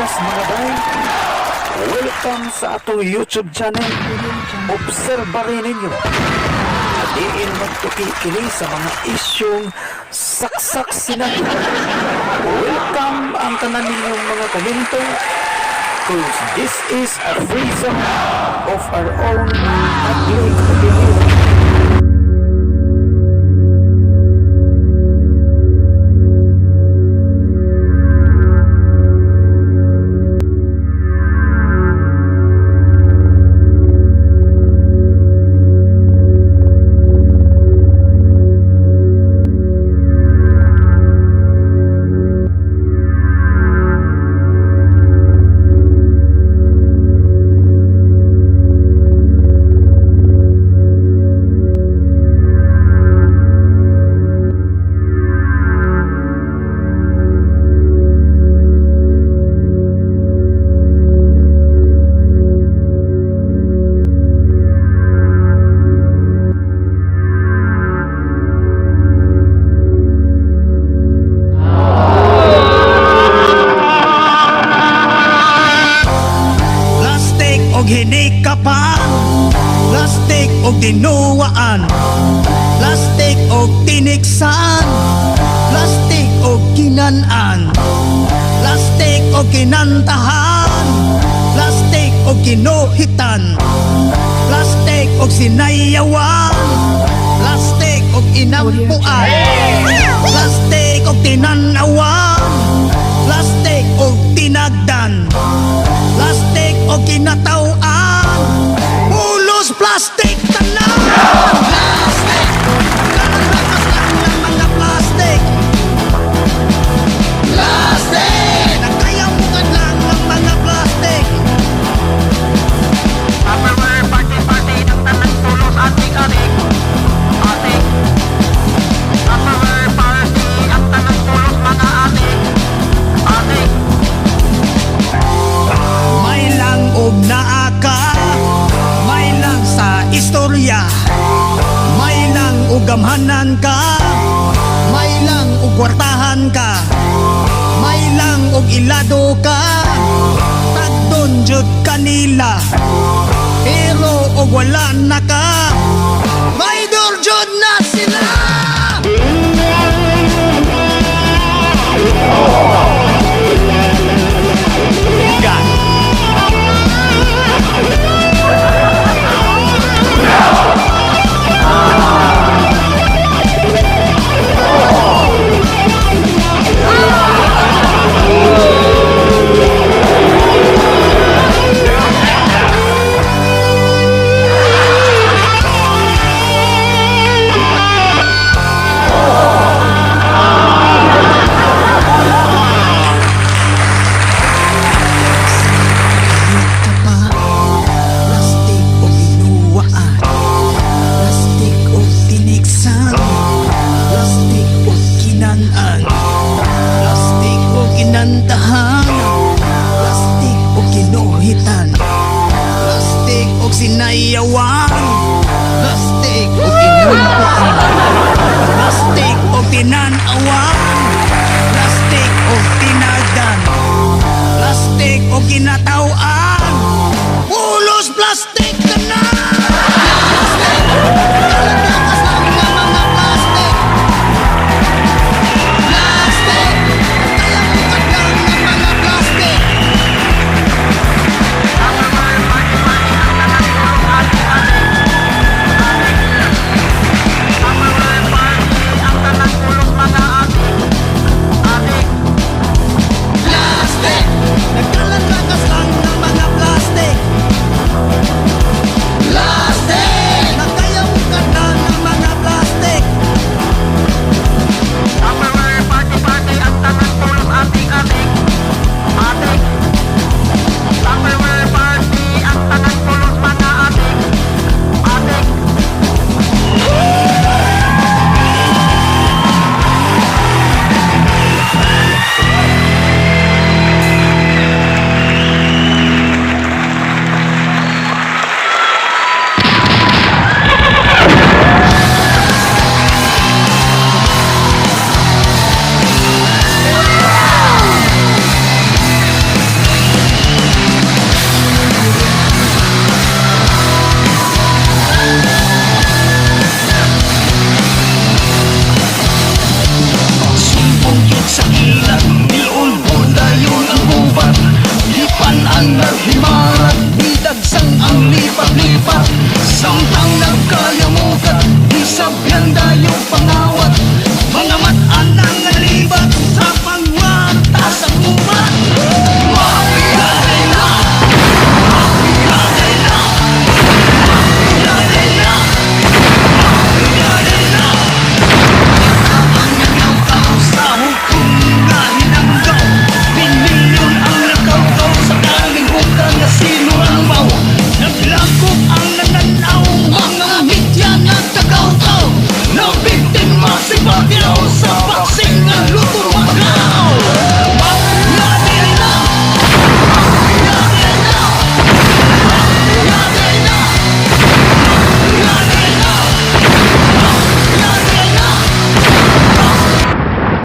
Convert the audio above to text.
buenas mga bay. Welcome sa atong YouTube channel. Obserba rin ninyo. Diin magtukikili sa mga isyong saksak sinag. Welcome ang tanan ninyong mga komento. Cause this is a free zone of our own public opinion. Hinikapan, plastic o dinuwaan, plastic o tiniksan, plastic o kinanan, plastic o kinantahan, plastic o ginuhitan, plastic o sinayawan, plastic o inampuan, plastic o tinanawan, plastic o tinagdan, plastic o kinatawaan, ulos plastic tanan. Plastic, kalalakas lang ng mga plastic. Plastic, nagkayamukan lang ng mga plastic. Tupperware, party ng tanang tulos, atik-atik. Atik. Tupperware, party ang tanang tulos, mga atik. Atik. May lang og naaka, may lang sa istorya, may lang og gamhanan ka, may lang og kwartahan ka, may lang og ilado ka, tagdon jud kanila, pero og wala na ka, may dorjod na sila. Plastic o kinantahan, plastic o kinuhitan, plastic o sinayawan, plastic o kinumpuan, plastic o tinanawan, plastic o tinagdan, plastic o kinatawaan.